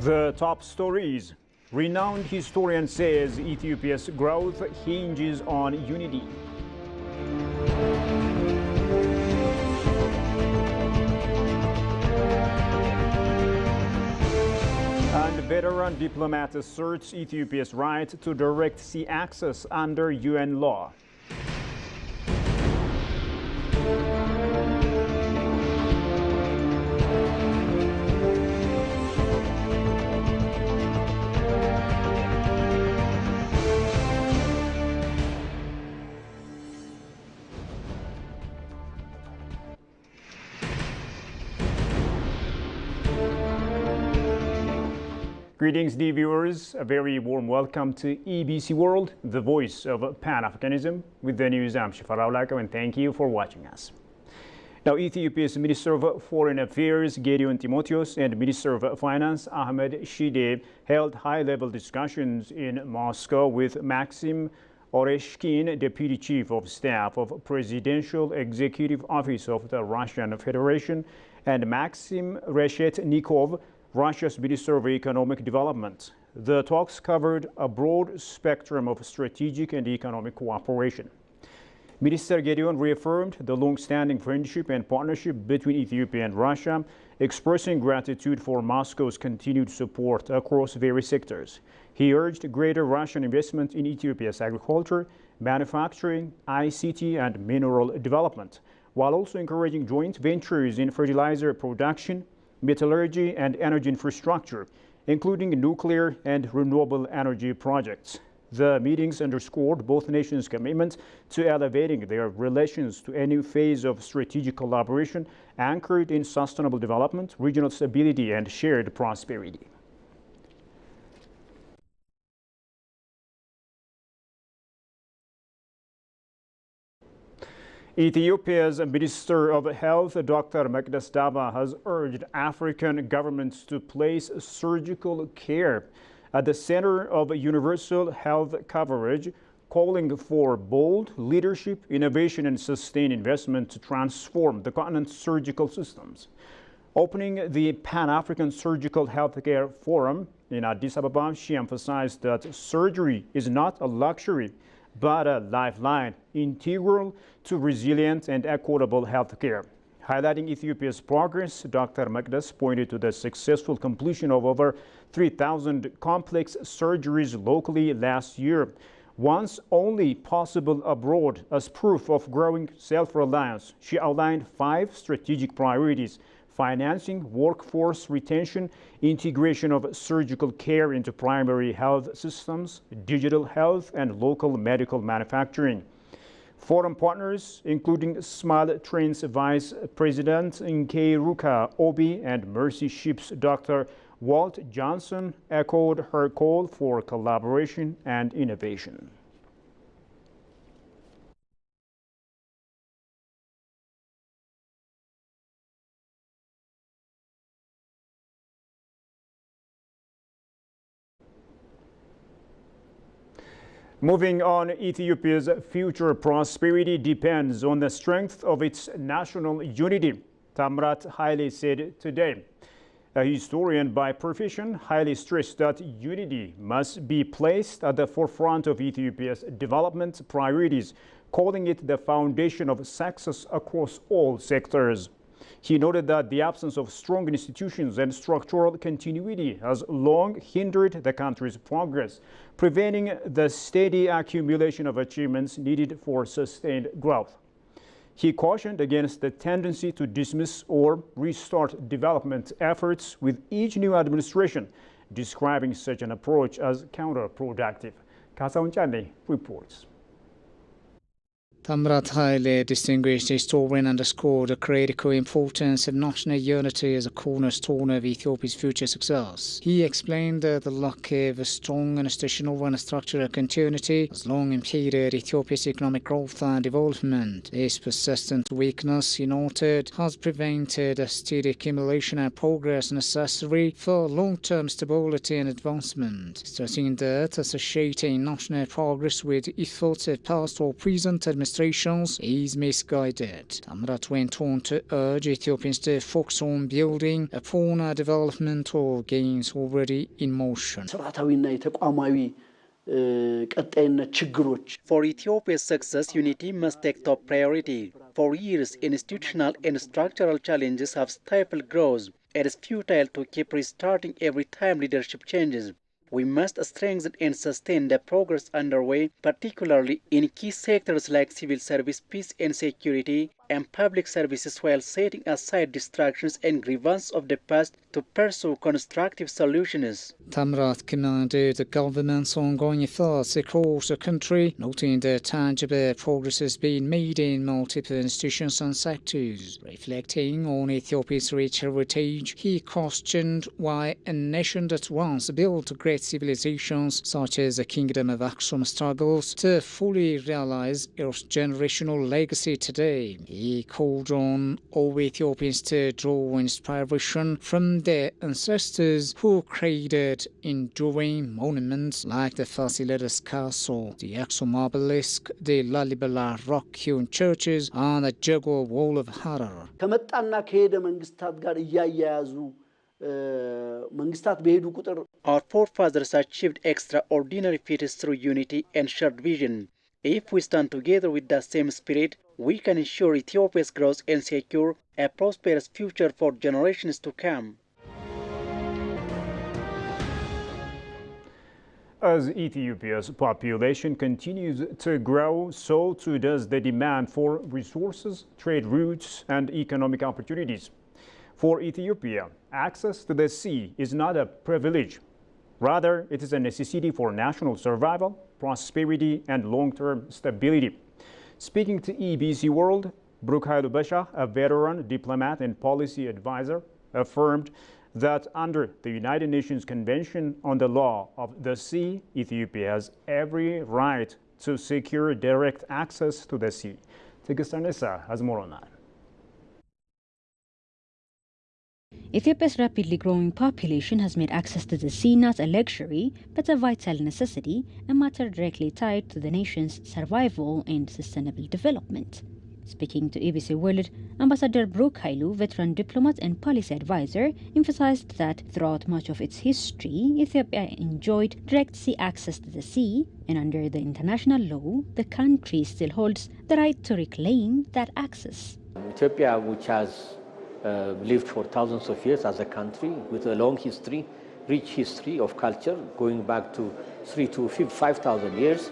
The top stories. Renowned historian says Ethiopia's growth hinges on unity. And veteran diplomat asserts Ethiopia's right to direct sea access under UN law. Greetings, dear viewers. A very warm welcome to EBC World, the voice of Pan-Africanism. With the news, I'm Shifara Olako, and thank you for watching us. Now, Ethiopia's Minister of Foreign Affairs, Gideon Timotheos, and Minister of Finance, Ahmed Shide, held high-level discussions in Moscow with Maxim Oreshkin, Deputy Chief of Staff of Presidential Executive Office of the Russian Federation, and Maxim Reshetnikov, Russia's Minister of Economic Development. The talks covered a broad spectrum of strategic and economic cooperation. Minister Gideon reaffirmed the long-standing friendship and partnership between Ethiopia and Russia, expressing gratitude for Moscow's continued support across various sectors. He urged greater Russian investment in Ethiopia's agriculture, manufacturing, ICT, and mineral development, while also encouraging joint ventures in fertilizer production, metallurgy, and energy infrastructure, including nuclear and renewable energy projects. The meetings underscored both nations' commitment to elevating their relations to a new phase of strategic collaboration anchored in sustainable development, regional stability, and shared prosperity. Ethiopia's Minister of Health, Dr. Mekdes Daba, has urged African governments to place surgical care at the center of universal health coverage, calling for bold leadership, innovation, and sustained investment to transform the continent's surgical systems. Opening the Pan-African Surgical Healthcare Forum in Addis Ababa, she emphasized that surgery is not a luxury, but a lifeline integral to resilient and equitable healthcare. Highlighting Ethiopia's progress, Dr. Mekdes pointed to the successful completion of over 3,000 complex surgeries locally last year, once only possible abroad, as proof of growing self-reliance. She outlined 5 strategic priorities: financing, workforce retention, integration of surgical care into primary health systems, digital health, and local medical manufacturing. Forum partners, including Smile Trains Vice President Nkeruka Obi and Mercy Ship's Dr. Walt Johnson, echoed her call for collaboration and innovation. Moving on, Ethiopia's future prosperity depends on the strength of its national unity, Tamrat Haile said today. A historian by profession, Haile stressed that unity must be placed at the forefront of Ethiopia's development priorities, calling it the foundation of success across all sectors. He noted that the absence of strong institutions and structural continuity has long hindered the country's progress, preventing the steady accumulation of achievements needed for sustained growth. He cautioned against the tendency to dismiss or restart development efforts with each new administration, describing such an approach as counterproductive. Kasaun Chane reports. Tamrat Haile, distinguished historian, underscored the critical importance of national unity as a cornerstone of Ethiopia's future success. He explained that the lack of a strong institutional and structural continuity has long impeded Ethiopia's economic growth and development. This persistent weakness, he noted, has prevented a steady accumulation and progress necessary for long-term stability and advancement, stressing that associating national progress with efforts of past or present administrations demonstrations is misguided. Tamrat went on to urge Ethiopians to focus on building upon development or gains already in motion. For Ethiopia's success, unity must take top priority. For years, institutional and structural challenges have stifled growth. It is futile to keep restarting every time leadership changes. We must strengthen and sustain the progress underway, particularly in key sectors like civil service, peace and security, and public services, while setting aside distractions and grievances of the past to pursue constructive solutions. Tamrat commended the government's ongoing efforts across the country, noting the tangible progress has been made in multiple institutions and sectors. Reflecting on Ethiopia's rich heritage, he questioned why a nation that once built great civilizations, such as the Kingdom of Aksum, struggles to fully realize its generational legacy today. He called on all Ethiopians to draw inspiration from their ancestors who created enduring monuments like the Fasilides Castle, the Aksum Obelisk, the Lalibela rock-hewn churches, and the Jaguar Wall of Harar. Our forefathers achieved extraordinary feats through unity and shared vision. If we stand together with that same spirit, we can ensure Ethiopia's growth and secure a prosperous future for generations to come. As Ethiopia's population continues to grow, so too does the demand for resources, trade routes, and economic opportunities. For Ethiopia, access to the sea is not a privilege. Rather, it is a necessity for national survival, prosperity, and long-term stability. Speaking to EBC World, Brukhailu Basha, a veteran diplomat and policy advisor, affirmed that under the United Nations Convention on the Law of the Sea, Ethiopia has every right to secure direct access to the sea. Tigistanesa has more on that. Ethiopia's rapidly growing population has made access to the sea not a luxury, but a vital necessity, a matter directly tied to the nation's survival and sustainable development. Speaking to EBC World, Ambassador Brukhailu, veteran diplomat and policy advisor, emphasized that throughout much of its history, Ethiopia enjoyed direct sea access to the sea, and under the international law, the country still holds the right to reclaim that access. Ethiopia, which has lived for thousands of years as a country with a long history, rich history of culture going back to 3,000 to 5,000 years,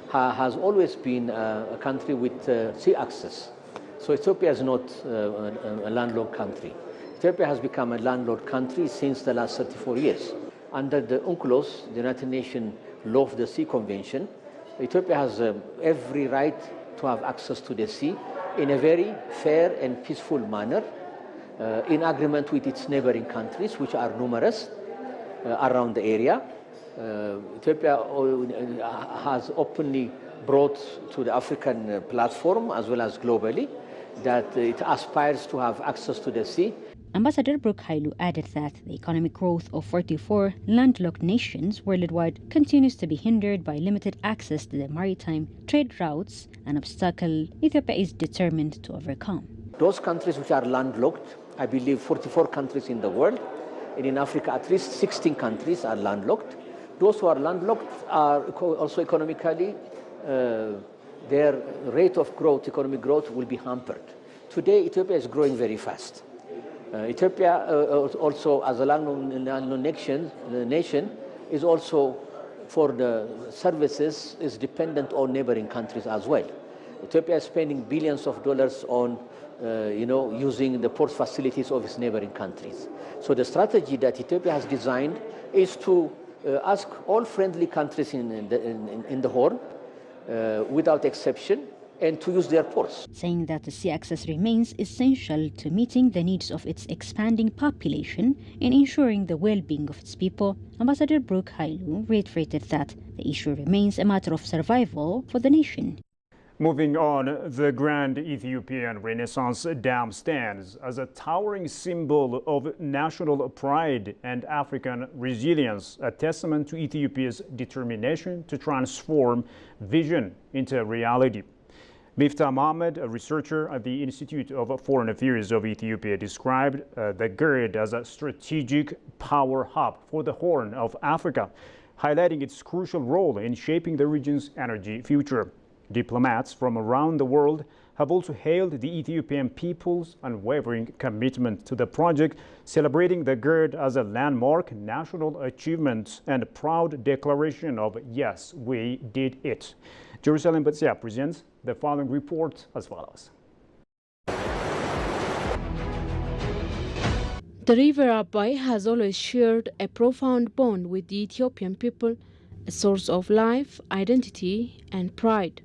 has always been a country with sea access. So Ethiopia is not a landlocked country. Ethiopia has become a landlocked country since the last 34 years. Under the UNCLOS, the United Nations Law of the Sea Convention, Ethiopia has every right to have access to the sea in a very fair and peaceful manner, in agreement with its neighboring countries, which are numerous around the area. Ethiopia has openly brought to the African platform, as well as globally, that it aspires to have access to the sea. Ambassador Brukhailu added that the economic growth of 44 landlocked nations worldwide continues to be hindered by limited access to the maritime trade routes, an obstacle Ethiopia is determined to overcome. Those countries which are landlocked, I believe 44 countries in the world, and in Africa at least 16 countries are landlocked. Those who are landlocked are also economically, their rate of growth, economic growth, will be hampered. Today, Ethiopia is growing very fast. Ethiopia also, as a landlocked nation, is also, for the services, is dependent on neighboring countries as well. Ethiopia is spending billions of dollars on using the port facilities of its neighboring countries. So the strategy that Ethiopia has designed is to ask all friendly countries in the Horn, without exception, and to use their ports. Saying that the sea access remains essential to meeting the needs of its expanding population and ensuring the well-being of its people, Ambassador Brukhailu reiterated that the issue remains a matter of survival for the nation. Moving on, the Grand Ethiopian Renaissance Dam stands as a towering symbol of national pride and African resilience, a testament to Ethiopia's determination to transform vision into reality. Miftah Mohammed, a researcher at the Institute of Foreign Affairs of Ethiopia, described the GERD as a strategic power hub for the Horn of Africa, highlighting its crucial role in shaping the region's energy future. Diplomats from around the world have also hailed the Ethiopian people's unwavering commitment to the project, celebrating the GERD as a landmark national achievement and a proud declaration of yes, we did it. Jerusalem Batsia presents the following report as follows. The river Abai has always shared a profound bond with the Ethiopian people, a source of life, identity, and pride.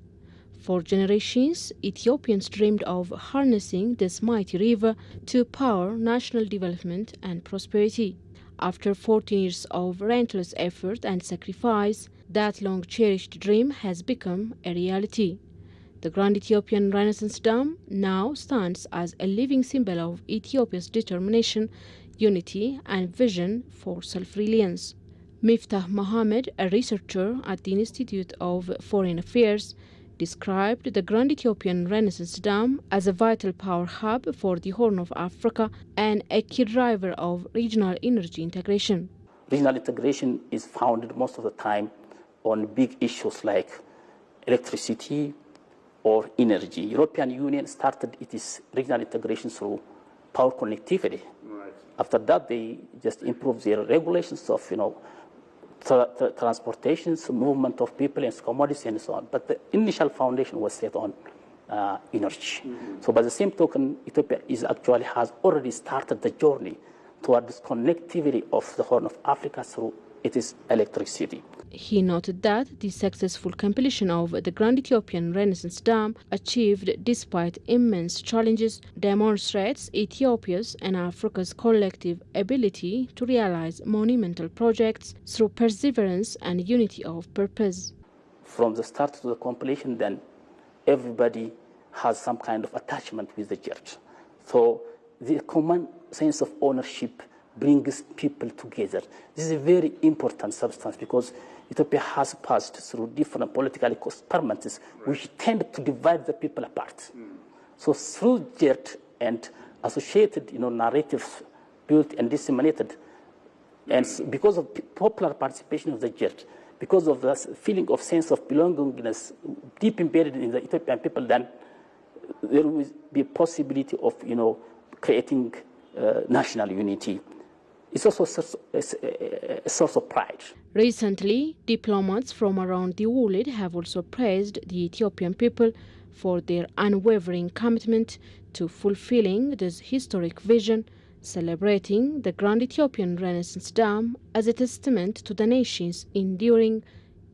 For generations, Ethiopians dreamed of harnessing this mighty river to power national development and prosperity. After 14 years of relentless effort and sacrifice, that long-cherished dream has become a reality. The Grand Ethiopian Renaissance Dam now stands as a living symbol of Ethiopia's determination, unity, and vision for self-reliance. Miftah Mohammed, a researcher at the Institute of Foreign Affairs, described the Grand Ethiopian Renaissance Dam as a vital power hub for the Horn of Africa and a key driver of regional energy integration. Regional integration is founded most of the time on big issues like electricity or energy. European Union started its regional integration through power connectivity. Right. After that, they just improved their regulations of, transportations, movement of people and commodities and so on. But the initial foundation was set on energy. Mm-hmm. So by the same token, Ethiopia has already started the journey towards connectivity of the Horn of Africa through its electricity. He noted that the successful completion of the Grand Ethiopian Renaissance Dam, achieved despite immense challenges, demonstrates Ethiopia's and Africa's collective ability to realize monumental projects through perseverance and unity of purpose. From the start to the completion, then everybody has some kind of attachment with the church. So the common sense of ownership brings people together. This is a very important substance because Ethiopia has passed through different political experiments which tend to divide the people apart. So through JERT and associated narratives built and disseminated, and because of popular participation of the JERT, because of the feeling of sense of belongingness deep embedded in the Ethiopian people, then there will be a possibility of creating national unity. It's also a source of pride. Recently, diplomats from around the world have also praised the Ethiopian people for their unwavering commitment to fulfilling this historic vision, celebrating the Grand Ethiopian Renaissance Dam as a testament to the nation's enduring,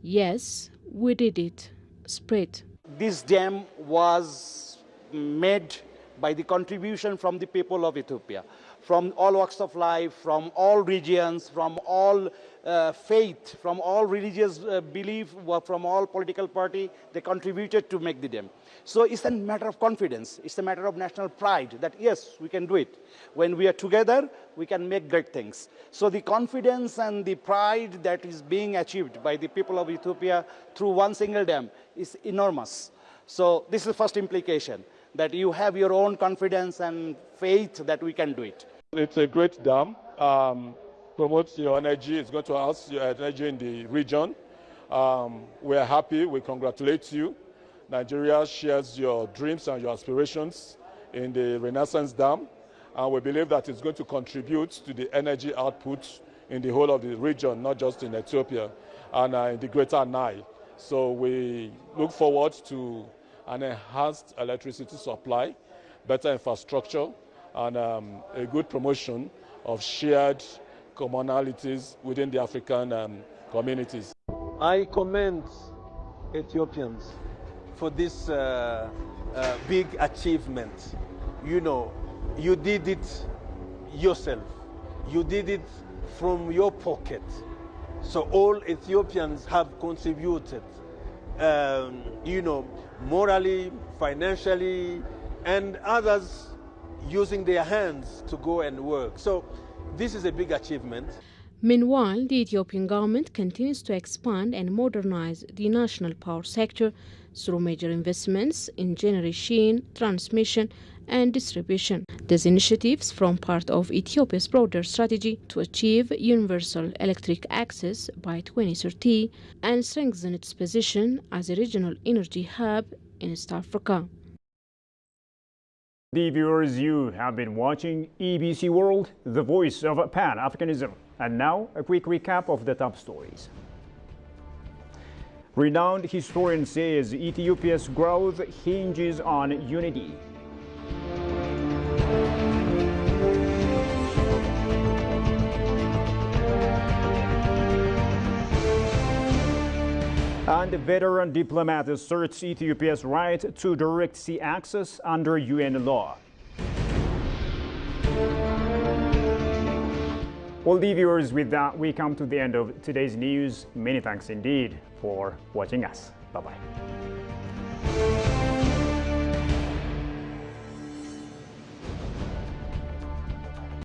yes, we did it, spirit. This dam was made by the contribution from the people of Ethiopia, from all walks of life, from all regions, from all faith, from all religious belief, from all political party. They contributed to make the dam. So it's a matter of confidence. It's a matter of national pride that, yes, we can do it. When we are together, we can make great things. So the confidence and the pride that is being achieved by the people of Ethiopia through one single dam is enormous. So this is the first implication, that you have your own confidence and faith that we can do it. It's a great dam. Promotes your energy. It's going to house your energy in the region. We're happy. We congratulate you. Nigeria shares your dreams and your aspirations in the Renaissance Dam. And we believe that it's going to contribute to the energy output in the whole of the region, not just in Ethiopia and in the Greater Nile. So we look forward to an enhanced electricity supply, better infrastructure, and a good promotion of shared commonalities within the African communities. I commend Ethiopians for this big achievement. You did it yourself. You did it from your pocket. So all Ethiopians have contributed, morally, financially, and others using their hands to go and work. So this is a big achievement. Meanwhile, the Ethiopian government continues to expand and modernize the national power sector through major investments in generation, transmission, and distribution. These initiatives form part of Ethiopia's broader strategy to achieve universal electric access by 2030 and strengthen its position as a regional energy hub in East Africa. The viewers, you have been watching EBC World, the voice of Pan-Africanism. And now, a quick recap of the top stories. Renowned historian says Ethiopia's growth hinges on unity. And veteran diplomat asserts Ethiopia's right to direct sea access under UN law. Well, the viewers, with that, we come to the end of today's news. Many thanks indeed for watching us. Bye-bye.